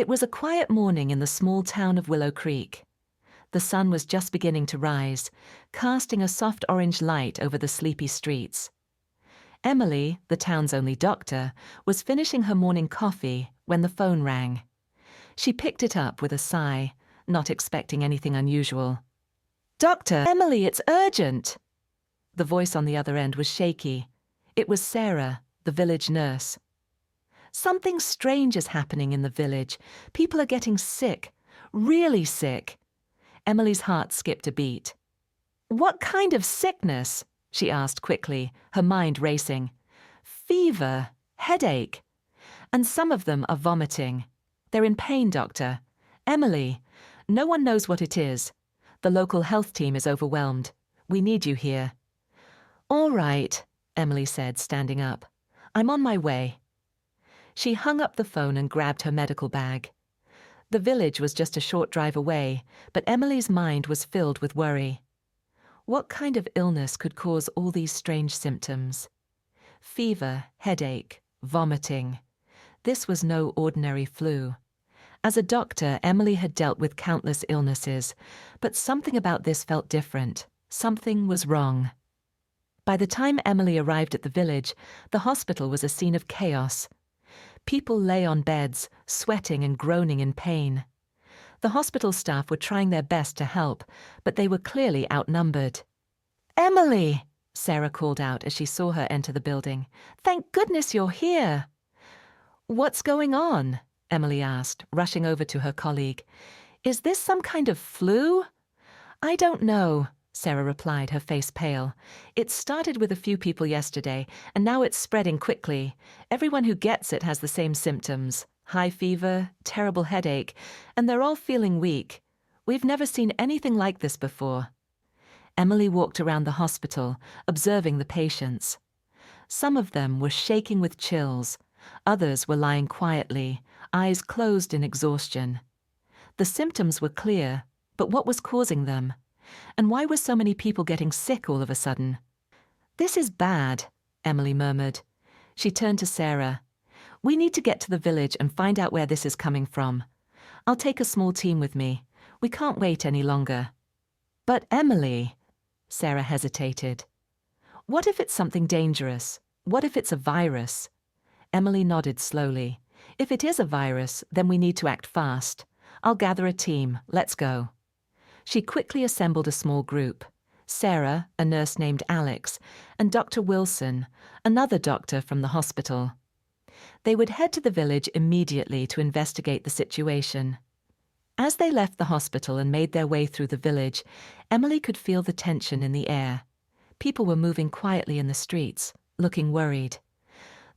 It was a quiet morning in the small town of Willow Creek. The sun was just beginning to rise, casting a soft orange light over the sleepy streets. Emily, the town's only doctor, was finishing her morning coffee when the phone rang. She picked it up with a sigh, not expecting anything unusual. "Doctor, Emily, it's urgent!" The voice on the other end was shaky. It was Sarah, the village nurse. "Something strange is happening in the village. People are getting sick, really sick." Emily's heart skipped a beat. "What kind of sickness?" she asked quickly, her mind racing. "Fever, headache. And some of them are vomiting. They're in pain, doctor. Emily, no one knows what it is. The local health team is overwhelmed. We need you here." "All right," Emily said, standing up. "I'm on my way." She hung up the phone and grabbed her medical bag. The village was just a short drive away, but Emily's mind was filled with worry. What kind of illness could cause all these strange symptoms? Fever, headache, vomiting. This was no ordinary flu. As a doctor, Emily had dealt with countless illnesses, but something about this felt different. Something was wrong. By the time Emily arrived at the village, the hospital was a scene of chaos. People lay on beds, sweating and groaning in pain. The hospital staff were trying their best to help, but they were clearly outnumbered. "Emily!" Sarah called out as she saw her enter the building. "Thank goodness you're here!" "What's going on?" Emily asked, rushing over to her colleague. "Is this some kind of flu?" "I don't know," Sarah replied, her face pale. "It started with a few people yesterday, and now it's spreading quickly. Everyone who gets it has the same symptoms: high fever, terrible headache, and they're all feeling weak. We've never seen anything like this before." Emily walked around the hospital, observing the patients. Some of them were shaking with chills. Others were lying quietly, eyes closed in exhaustion. The symptoms were clear, but what was causing them? And why were so many people getting sick all of a sudden? "This is bad," Emily murmured. She turned to Sarah. "We need to get to the village and find out where this is coming from. I'll take a small team with me. We can't wait any longer." "But Emily," Sarah hesitated. "What if it's something dangerous? What if it's a virus?" Emily nodded slowly. "If it is a virus, then we need to act fast. I'll gather a team. Let's go." She quickly assembled a small group: Sarah, a nurse named Alex, and Dr. Wilson, another doctor from the hospital. They would head to the village immediately to investigate the situation. As they left the hospital and made their way through the village, Emily could feel the tension in the air. People were moving quietly in the streets, looking worried.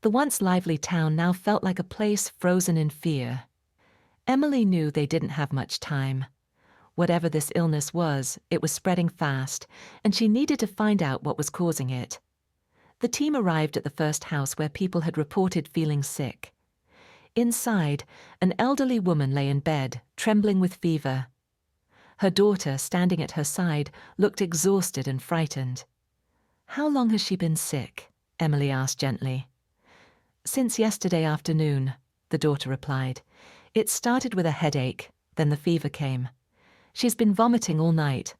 The once lively town now felt like a place frozen in fear. Emily knew they didn't have much time. Whatever this illness was, it was spreading fast, and she needed to find out what was causing it. The team arrived at the first house where people had reported feeling sick. Inside, an elderly woman lay in bed, trembling with fever. Her daughter, standing at her side, looked exhausted and frightened. "How long has she been sick?" Emily asked gently. "Since yesterday afternoon," the daughter replied. "It started with a headache, then the fever came. She's been vomiting all night.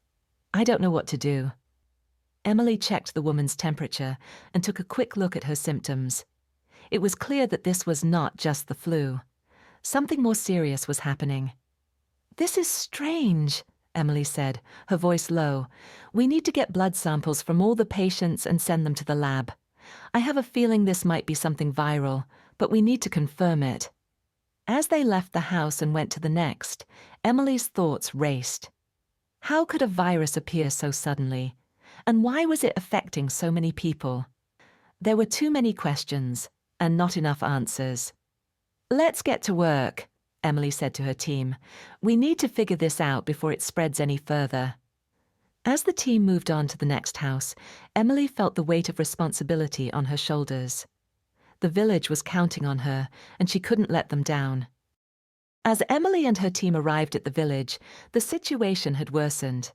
I don't know what to do." Emily checked the woman's temperature and took a quick look at her symptoms. It was clear that this was not just the flu. Something more serious was happening. "This is strange," Emily said, her voice low. "We need to get blood samples from all the patients and send them to the lab. I have a feeling this might be something viral, but we need to confirm it." As they left the house and went to the next, Emily's thoughts raced. How could a virus appear so suddenly? And why was it affecting so many people? There were too many questions, and not enough answers. "Let's get to work," Emily said to her team. "We need to figure this out before it spreads any further." As the team moved on to the next house, Emily felt the weight of responsibility on her shoulders. The village was counting on her, and she couldn't let them down. As Emily and her team arrived at the village, the situation had worsened.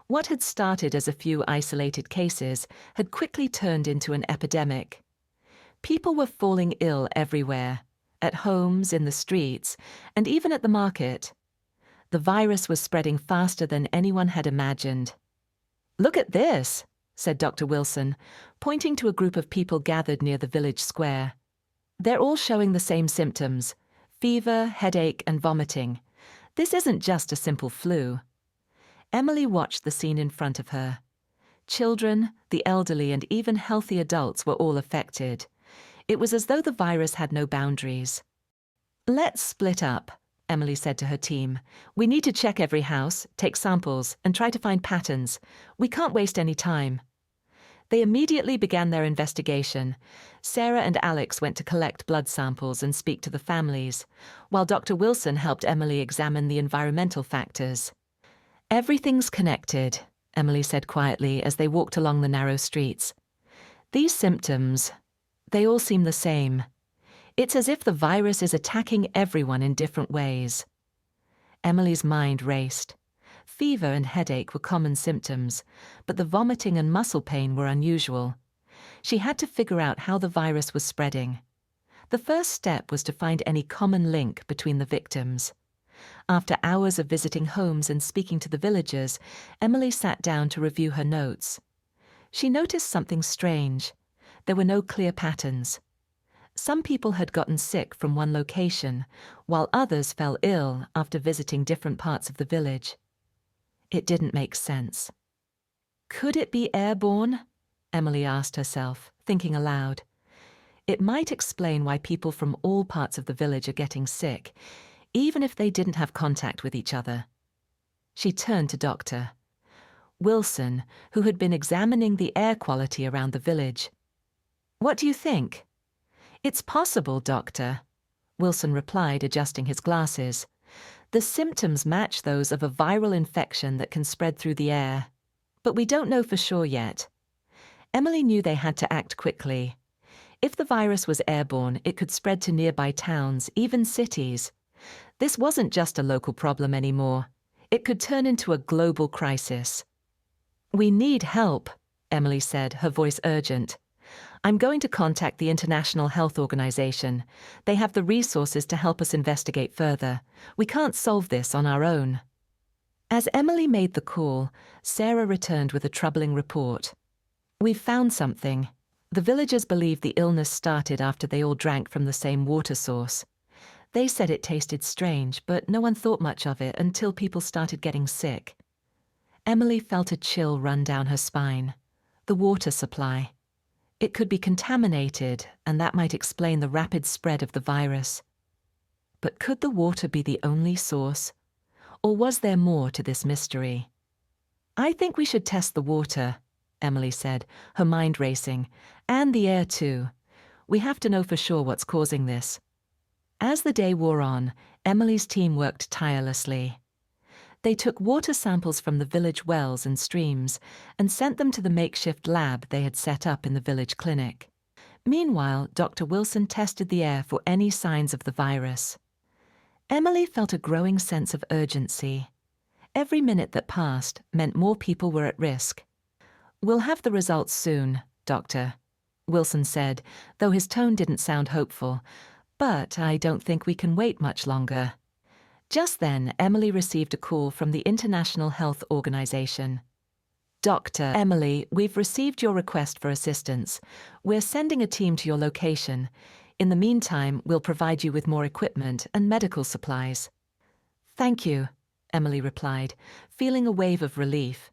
What had started as a few isolated cases had quickly turned into an epidemic. People were falling ill everywhere, at homes, in the streets, and even at the market. The virus was spreading faster than anyone had imagined. "Look at this," said Dr. Wilson, pointing to a group of people gathered near the village square. "They're all showing the same symptoms: fever, headache, and vomiting. This isn't just a simple flu." Emily watched the scene in front of her. Children, the elderly, and even healthy adults were all affected. It was as though the virus had no boundaries. "Let's split up," Emily said to her team. "We need to check every house, take samples, and try to find patterns. We can't waste any time." They immediately began their investigation. Sarah and Alex went to collect blood samples and speak to the families, while Dr. Wilson helped Emily examine the environmental factors. "Everything's connected," Emily said quietly as they walked along the narrow streets. "These symptoms, they all seem the same. It's as if the virus is attacking everyone in different ways." Emily's mind raced. Fever and headache were common symptoms, but the vomiting and muscle pain were unusual. She had to figure out how the virus was spreading. The first step was to find any common link between the victims. After hours of visiting homes and speaking to the villagers, Emily sat down to review her notes. She noticed something strange. There were no clear patterns. Some people had gotten sick from one location, while others fell ill after visiting different parts of the village. It didn't make sense. Could it be airborne? Emily asked herself, thinking aloud. It might explain why people from all parts of the village are getting sick, even if they didn't have contact with each other. She turned to Dr. Wilson, who had been examining the air quality around the village. "What do you think?" "It's possible, Doctor," Wilson replied, adjusting his glasses. "The symptoms match those of a viral infection that can spread through the air. But we don't know for sure yet." Emily knew they had to act quickly. If the virus was airborne, it could spread to nearby towns, even cities. This wasn't just a local problem anymore. It could turn into a global crisis. "We need help," Emily said, her voice urgent. "I'm going to contact the International Health Organization. They have the resources to help us investigate further. We can't solve this on our own." As Emily made the call, Sarah returned with a troubling report. "We've found something. The villagers believe the illness started after they all drank from the same water source. They said it tasted strange, but no one thought much of it until people started getting sick." Emily felt a chill run down her spine. The water supply. It could be contaminated, and that might explain the rapid spread of the virus. But could the water be the only source? Or was there more to this mystery? "I think we should test the water," Emily said, her mind racing, "and the air too. We have to know for sure what's causing this." As the day wore on, Emily's team worked tirelessly. They took water samples from the village wells and streams and sent them to the makeshift lab they had set up in the village clinic. Meanwhile, Dr. Wilson tested the air for any signs of the virus. Emily felt a growing sense of urgency. Every minute that passed meant more people were at risk. "We'll have the results soon, Doctor," Wilson said, though his tone didn't sound hopeful. "But I don't think we can wait much longer." Just then, Emily received a call from the International Health Organization. "Dr. Emily, we've received your request for assistance. We're sending a team to your location. In the meantime, we'll provide you with more equipment and medical supplies." "Thank you," Emily replied, feeling a wave of relief.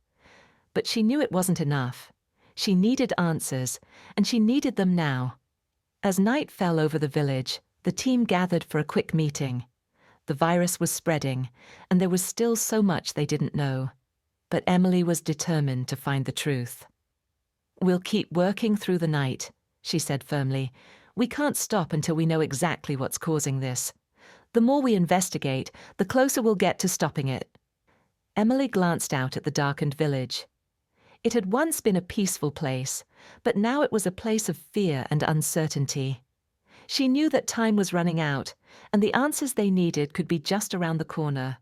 But she knew it wasn't enough. She needed answers, and she needed them now. As night fell over the village, the team gathered for a quick meeting. The virus was spreading, and there was still so much they didn't know. But Emily was determined to find the truth. "We'll keep working through the night," she said firmly. "We can't stop until we know exactly what's causing this. The more we investigate, the closer we'll get to stopping it." Emily glanced out at the darkened village. It had once been a peaceful place, but now it was a place of fear and uncertainty. She knew that time was running out, and the answers they needed could be just around the corner,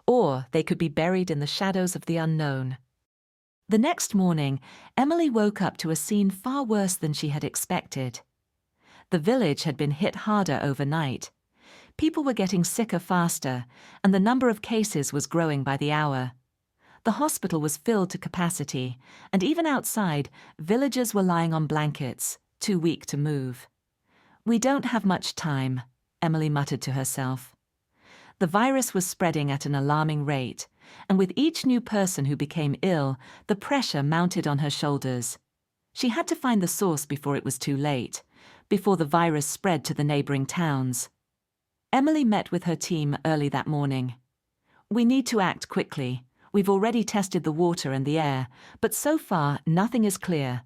or they could be buried in the shadows of the unknown. The next morning, Emily woke up to a scene far worse than she had expected. The village had been hit harder overnight. People were getting sicker faster, and the number of cases was growing by the hour. The hospital was filled to capacity, and even outside, villagers were lying on blankets, too weak to move. "We don't have much time," Emily muttered to herself. The virus was spreading at an alarming rate, and with each new person who became ill, the pressure mounted on her shoulders. She had to find the source before it was too late, before the virus spread to the neighboring towns. Emily met with her team early that morning. "We need to act quickly. We've already tested the water and the air, but so far nothing is clear.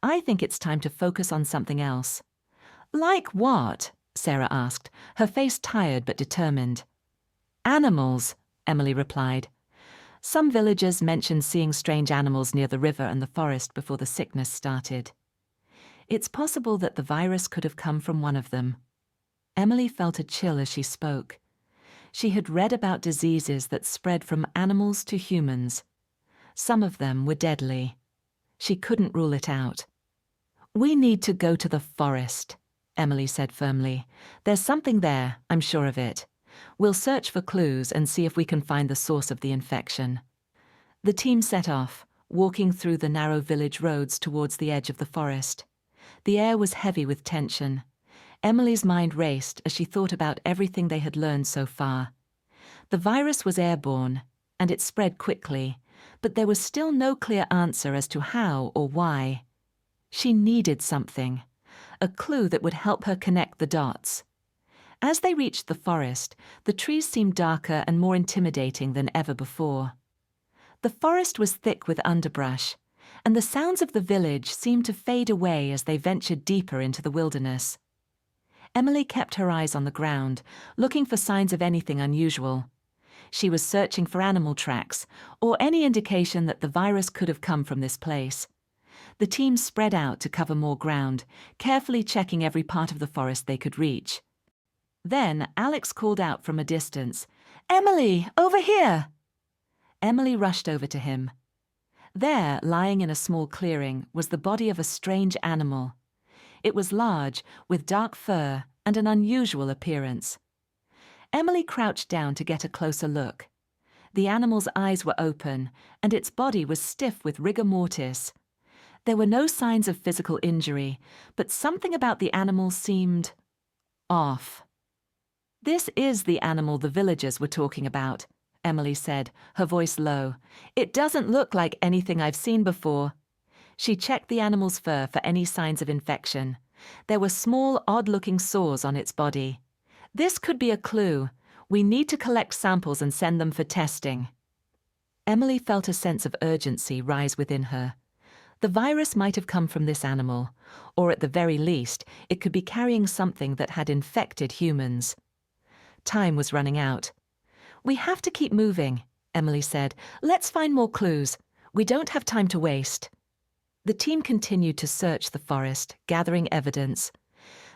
I think it's time to focus on something else." "Like what?" Sarah asked, her face tired but determined. "Animals," Emily replied. Some villagers mentioned seeing strange animals near the river and the forest before the sickness started. It's possible that the virus could have come from one of them. Emily felt a chill as she spoke. She had read about diseases that spread from animals to humans. Some of them were deadly. She couldn't rule it out. "We need to go to the forest," Emily said firmly. "There's something there, I'm sure of it. We'll search for clues and see if we can find the source of the infection." The team set off, walking through the narrow village roads towards the edge of the forest. The air was heavy with tension. Emily's mind raced as she thought about everything they had learned so far. The virus was airborne, and it spread quickly, but there was still no clear answer as to how or why. She needed something, a clue that would help her connect the dots. As they reached the forest, the trees seemed darker and more intimidating than ever before. The forest was thick with underbrush, and the sounds of the village seemed to fade away as they ventured deeper into the wilderness. Emily kept her eyes on the ground, looking for signs of anything unusual. She was searching for animal tracks, or any indication that the virus could have come from this place. The team spread out to cover more ground, carefully checking every part of the forest they could reach. Then Alex called out from a distance, "Emily, over here!" Emily rushed over to him. There, lying in a small clearing, was the body of a strange animal. It was large, with dark fur and an unusual appearance. Emily crouched down to get a closer look. The animal's eyes were open, and its body was stiff with rigor mortis. There were no signs of physical injury, but something about the animal seemed off. "This is the animal the villagers were talking about," Emily said, her voice low. "It doesn't look like anything I've seen before." She checked the animal's fur for any signs of infection. There were small, odd-looking sores on its body. "This could be a clue. We need to collect samples and send them for testing." Emily felt a sense of urgency rise within her. The virus might have come from this animal, or at the very least, it could be carrying something that had infected humans. Time was running out. "We have to keep moving," Emily said. "Let's find more clues. We don't have time to waste." The team continued to search the forest, gathering evidence.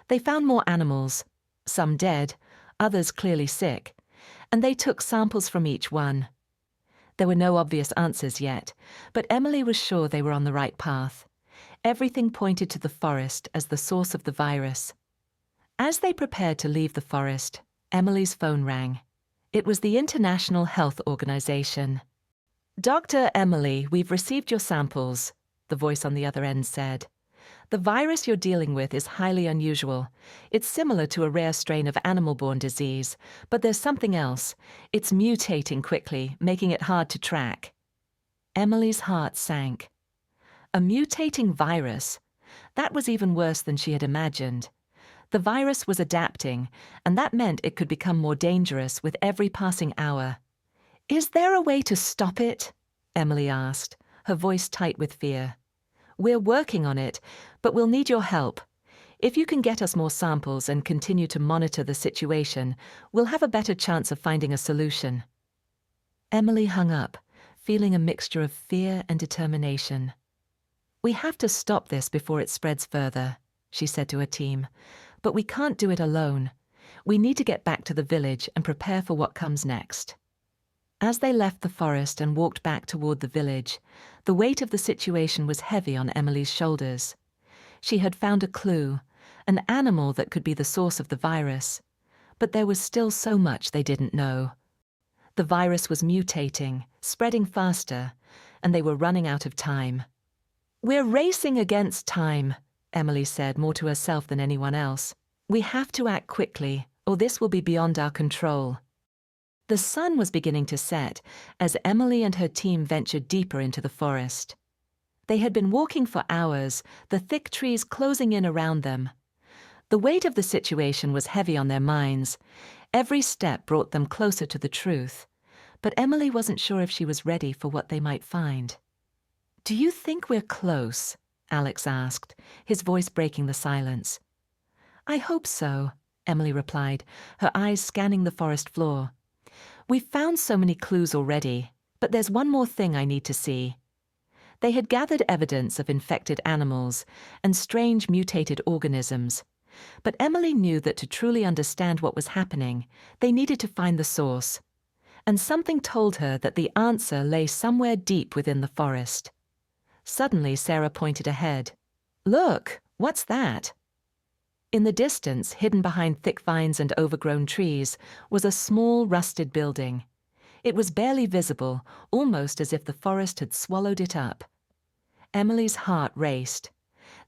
They found more animals, some dead, others clearly sick, and they took samples from each one. There were no obvious answers yet, but Emily was sure they were on the right path. Everything pointed to the forest as the source of the virus. As they prepared to leave the forest, Emily's phone rang. It was the International Health Organization. "Dr. Emily, we've received your samples," the voice on the other end said. "The virus you're dealing with is highly unusual. It's similar to a rare strain of animal-borne disease, but there's something else. It's mutating quickly, making it hard to track." Emily's heart sank. A mutating virus? That was even worse than she had imagined. The virus was adapting, and that meant it could become more dangerous with every passing hour. "Is there a way to stop it?" Emily asked, her voice tight with fear. "We're working on it, but we'll need your help. If you can get us more samples and continue to monitor the situation, we'll have a better chance of finding a solution." Emily hung up, feeling a mixture of fear and determination. "We have to stop this before it spreads further," she said to her team. "But we can't do it alone. We need to get back to the village and prepare for what comes next." As they left the forest and walked back toward the village, the weight of the situation was heavy on Emily's shoulders. She had found a clue, an animal that could be the source of the virus. But there was still so much they didn't know. The virus was mutating, spreading faster, and they were running out of time. "We're racing against time," Emily said, more to herself than anyone else. "We have to act quickly, or this will be beyond our control." The sun was beginning to set as Emily and her team ventured deeper into the forest. They had been walking for hours, the thick trees closing in around them. The weight of the situation was heavy on their minds. Every step brought them closer to the truth, but Emily wasn't sure if she was ready for what they might find. "Do you think we're close?" Alex asked, his voice breaking the silence. "I hope so," Emily replied, her eyes scanning the forest floor. "We've found so many clues already, but there's one more thing I need to see." They had gathered evidence of infected animals and strange mutated organisms, but Emily knew that to truly understand what was happening, they needed to find the source. And something told her that the answer lay somewhere deep within the forest. Suddenly, Sarah pointed ahead. "Look, what's that?" In the distance, hidden behind thick vines and overgrown trees, was a small, rusted building. It was barely visible, almost as if the forest had swallowed it up. Emily's heart raced.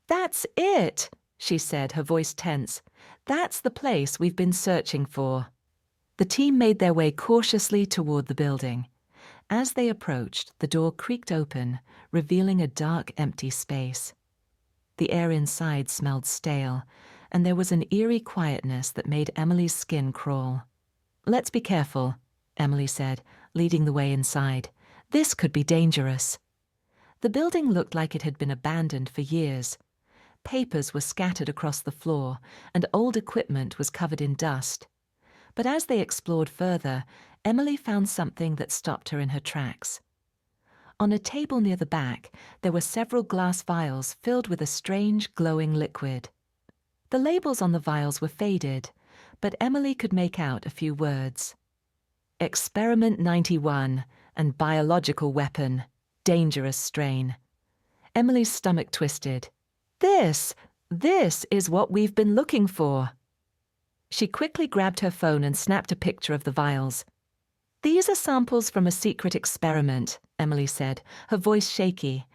"That's it!" she said, her voice tense. "That's the place we've been searching for." The team made their way cautiously toward the building. As they approached, the door creaked open, revealing a dark, empty space. The air inside smelled stale, and there was an eerie quietness that made Emily's skin crawl. "Let's be careful," Emily said, leading the way inside. "This could be dangerous." The building looked like it had been abandoned for years. Papers were scattered across the floor, and old equipment was covered in dust. But as they explored further, Emily found something that stopped her in her tracks. On a table near the back, there were several glass vials filled with a strange, glowing liquid. The labels on the vials were faded, but Emily could make out a few words. "Experiment 91 and biological weapon, dangerous strain." Emily's stomach twisted. This is what we've been looking for." She quickly grabbed her phone and snapped a picture of the vials. "These are samples from a secret experiment," Emily said, her voice shaky.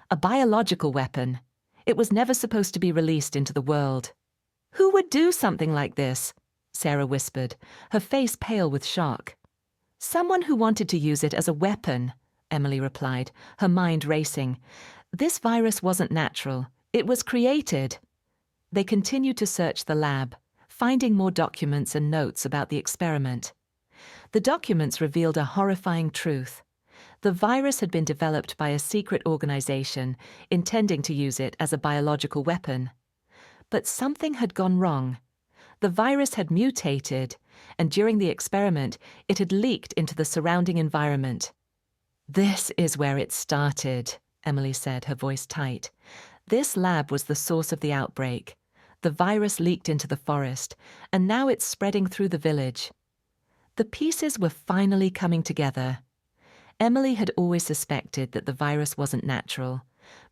"A biological weapon. It was never supposed to be released into the world." "Who would do something like this?" Sarah whispered, her face pale with shock. "Someone who wanted to use it as a weapon," Emily replied, her mind racing. "This virus wasn't natural. It was created." They continued to search the lab, finding more documents and notes about the experiment. The documents revealed a horrifying truth. The virus had been developed by a secret organization intending to use it as a biological weapon. But something had gone wrong. The virus had mutated, and during the experiment, it had leaked into the surrounding environment. "This is where it started," Emily said, her voice tight. "This lab was the source of the outbreak. The virus leaked into the forest, and now it's spreading through the village." The pieces were finally coming together. Emily had always suspected that the virus wasn't natural,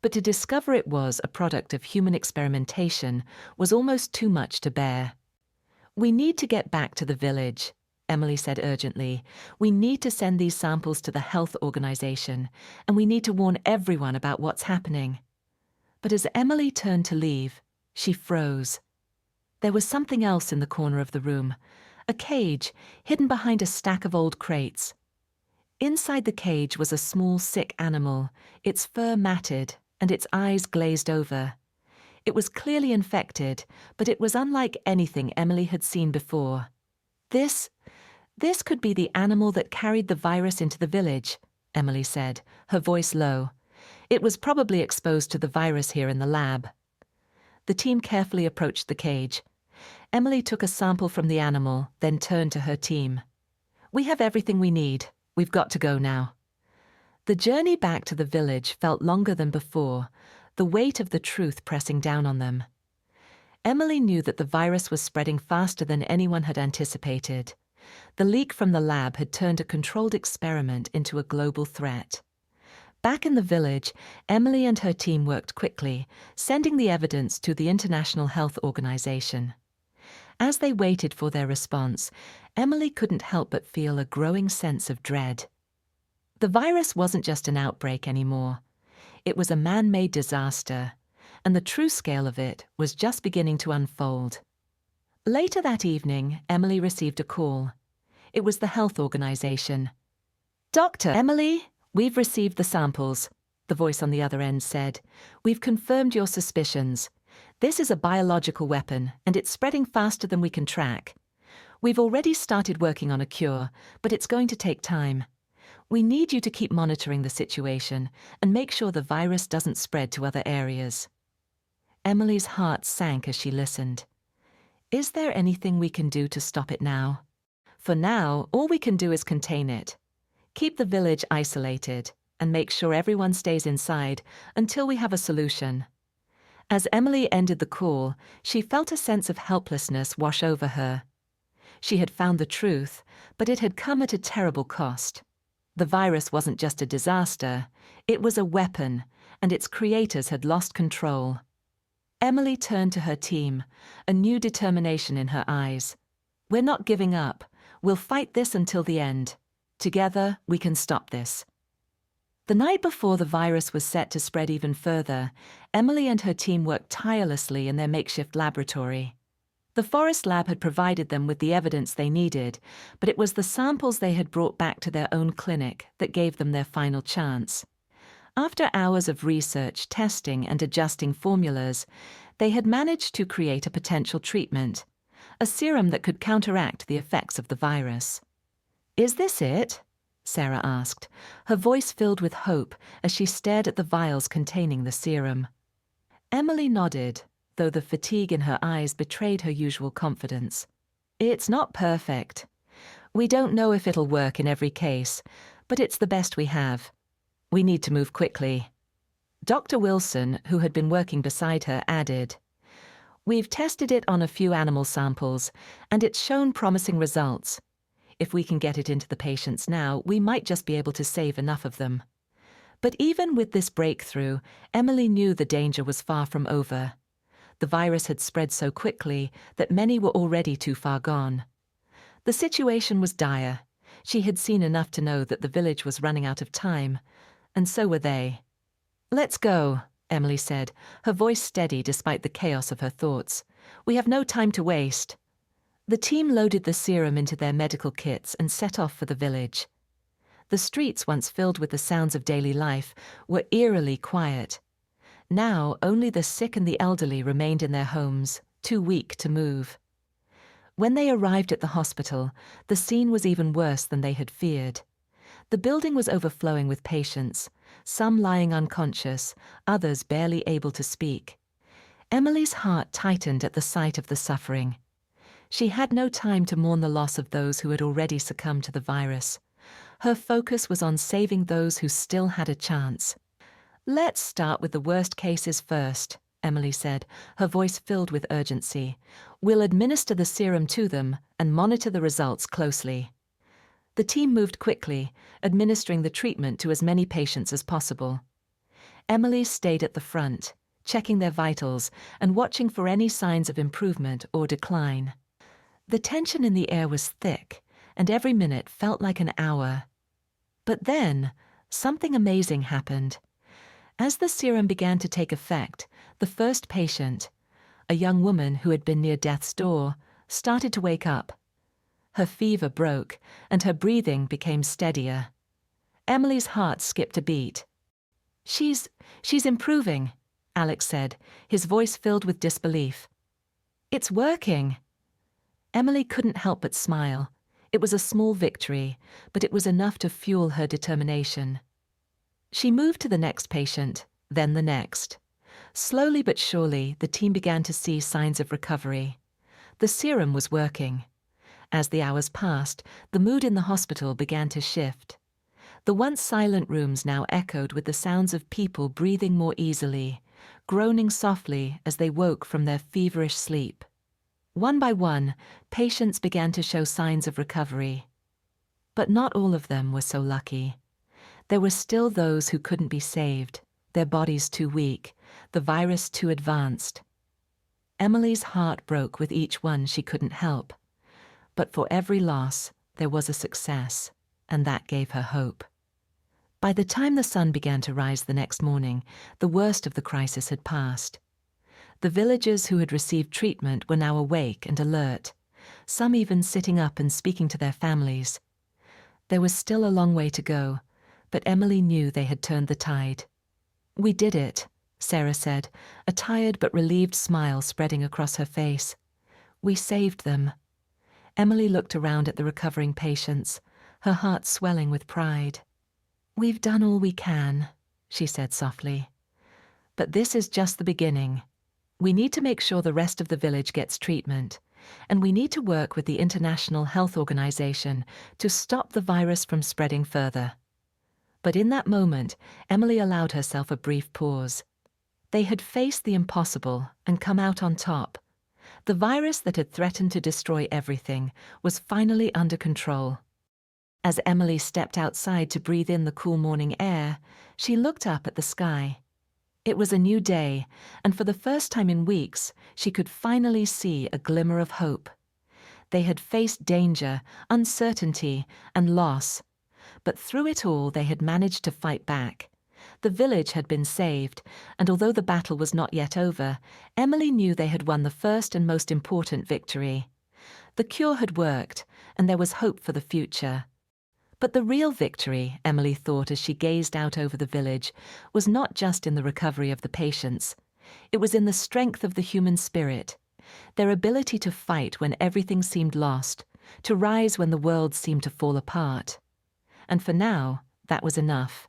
but to discover it was a product of human experimentation was almost too much to bear. "We need to get back to the village," Emily said urgently. "We need to send these samples to the health organization, and we need to warn everyone about what's happening." But as Emily turned to leave, she froze. There was something else in the corner of the room, a cage hidden behind a stack of old crates. Inside the cage was a small, sick animal, its fur matted and its eyes glazed over. It was clearly infected, but it was unlike anything Emily had seen before. This could be the animal that carried the virus into the village," Emily said, her voice low. "It was probably exposed to the virus here in the lab." The team carefully approached the cage. Emily took a sample from the animal, then turned to her team. "We have everything we need. We've got to go now." The journey back to the village felt longer than before, the weight of the truth pressing down on them. Emily knew that the virus was spreading faster than anyone had anticipated. The leak from the lab had turned a controlled experiment into a global threat. Back in the village, Emily and her team worked quickly, sending the evidence to the International Health Organization. As they waited for their response, Emily couldn't help but feel a growing sense of dread. The virus wasn't just an outbreak anymore. It was a man-made disaster, and the true scale of it was just beginning to unfold. Later that evening, Emily received a call. It was the health organization. "Dr. Emily, we've received the samples," the voice on the other end said. "We've confirmed your suspicions. This is a biological weapon, and it's spreading faster than we can track. We've already started working on a cure, but it's going to take time. We need you to keep monitoring the situation and make sure the virus doesn't spread to other areas." Emily's heart sank as she listened. Is there anything we can do to stop it now? For now, all we can do is contain it. Keep the village isolated and make sure everyone stays inside until we have a solution. As Emily ended the call, she felt a sense of helplessness wash over her. She had found the truth, but it had come at a terrible cost. The virus wasn't just a disaster, it was a weapon, and its creators had lost control. Emily turned to her team, a new determination in her eyes. "We're not giving up. We'll fight this until the end. Together, we can stop this." The night before the virus was set to spread even further, Emily and her team worked tirelessly in their makeshift laboratory. The forest lab had provided them with the evidence they needed, but it was the samples they had brought back to their own clinic that gave them their final chance. After hours of research, testing, and adjusting formulas, they had managed to create a potential treatment, a serum that could counteract the effects of the virus. "Is this it?" Sarah asked, her voice filled with hope as she stared at the vials containing the serum. Emily nodded, though the fatigue in her eyes betrayed her usual confidence. "It's not perfect. We don't know if it'll work in every case, but it's the best we have. We need to move quickly." Dr. Wilson, who had been working beside her, added, "We've tested it on a few animal samples, and it's shown promising results. If we can get it into the patients now, we might just be able to save enough of them." But even with this breakthrough, Emily knew the danger was far from over. The virus had spread so quickly that many were already too far gone. The situation was dire. She had seen enough to know that the village was running out of time, and so were they. "Let's go," Emily said, her voice steady despite the chaos of her thoughts. "We have no time to waste." The team loaded the serum into their medical kits and set off for the village. The streets, once filled with the sounds of daily life, were eerily quiet. Now only the sick and the elderly remained in their homes, too weak to move. When they arrived at the hospital, the scene was even worse than they had feared. The building was overflowing with patients, some lying unconscious, others barely able to speak. Emily's heart tightened at the sight of the suffering. She had no time to mourn the loss of those who had already succumbed to the virus. Her focus was on saving those who still had a chance. "Let's start with the worst cases first," Emily said, her voice filled with urgency. "We'll administer the serum to them and monitor the results closely." The team moved quickly, administering the treatment to as many patients as possible. Emily stayed at the front, checking their vitals and watching for any signs of improvement or decline. The tension in the air was thick, and every minute felt like an hour. But then, something amazing happened. As the serum began to take effect, the first patient, a young woman who had been near death's door, started to wake up. Her fever broke, and her breathing became steadier. Emily's heart skipped a beat. She's improving," Alex said, his voice filled with disbelief. "It's working." Emily couldn't help but smile. It was a small victory, but it was enough to fuel her determination. She moved to the next patient, then the next. Slowly but surely, the team began to see signs of recovery. The serum was working. As the hours passed, the mood in the hospital began to shift. The once silent rooms now echoed with the sounds of people breathing more easily, groaning softly as they woke from their feverish sleep. One by one, patients began to show signs of recovery. But not all of them were so lucky. There were still those who couldn't be saved, their bodies too weak, the virus too advanced. Emily's heart broke with each one she couldn't help. But for every loss, there was a success, and that gave her hope. By the time the sun began to rise the next morning, the worst of the crisis had passed. The villagers who had received treatment were now awake and alert, some even sitting up and speaking to their families. There was still a long way to go, but Emily knew they had turned the tide. "We did it," Sarah said, a tired but relieved smile spreading across her face. "We saved them." Emily looked around at the recovering patients, her heart swelling with pride. "We've done all we can," she said softly. "But this is just the beginning. We need to make sure the rest of the village gets treatment, and we need to work with the International Health Organization to stop the virus from spreading further." But in that moment, Emily allowed herself a brief pause. They had faced the impossible and come out on top. The virus that had threatened to destroy everything was finally under control. As Emily stepped outside to breathe in the cool morning air, she looked up at the sky. It was a new day, and for the first time in weeks, she could finally see a glimmer of hope. They had faced danger, uncertainty, and loss, but through it all they had managed to fight back. The village had been saved, and although the battle was not yet over, Emily knew they had won the first and most important victory. The cure had worked, and there was hope for the future. But the real victory, Emily thought as she gazed out over the village, was not just in the recovery of the patients. It was in the strength of the human spirit, their ability to fight when everything seemed lost, to rise when the world seemed to fall apart. And for now, that was enough.